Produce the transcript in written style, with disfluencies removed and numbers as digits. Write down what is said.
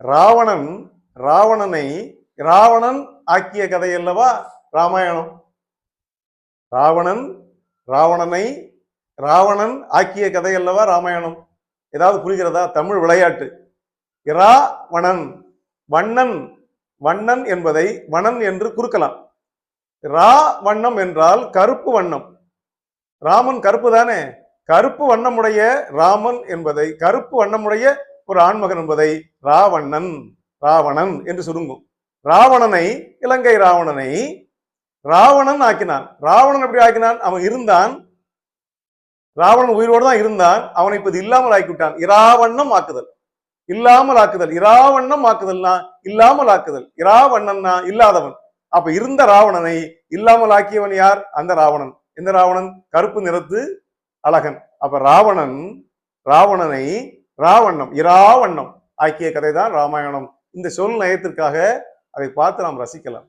ராவணன் ராவணனை ராவணன் ஆக்கிய கதை அல்லவா ராமாயணம். ராவணன் ராவணனை ராவணன் ஆக்கிய கதை அல்லவா ராமாயணம். ஏதாவது புரிகிறதா? தமிழ் விளையாட்டு. இராவணன் வண்ணன் வண்ணன் என்பதை வனன் என்று குறுக்கலாம். ரா வண்ணம் என்றால் கருப்பு வண்ணம். ராமன் கருப்பு தானே. கருப்பு வண்ணமுடைய ராமன் என்பதை கருப்பு வண்ணமுடைய ஒரு ஆண்மகன் என்பதை ராவணன் ராவணன் என்று சுருங்கும். ராவணனை இலங்கை ராவணனை ராவணன் ஆக்கினான். ராவணன் எப்படி ஆக்கினான்? அவன் இருந்தான், ராவணன் உயிரோடு தான் இருந்தான், அவனை இப்ப இல்லாமல் ஆக்கிவிட்டான். இராவண்ணம் ஆக்குதல், இல்லாமல் ஆக்குதல். இராவண்ணம் ஆக்குதல்னா இல்லாமல் ஆக்குதல். இராவண்ணன்னா இல்லாதவன். அப்ப இருந்த ராவணனை இல்லாமல் ஆக்கியவன் யார்? அந்த ராவணன். எந்த ராவணன்? கருப்பு நிறத்து அழகன். அப்ப ராவணன் ராவணனை ராவண்ணம் இராவண்ணம் ஆக்கிய கதை தான் ராமாயணம். இந்த சொல் நயத்திற்காக அதை பார்த்து நாம் ரசிக்கலாம்.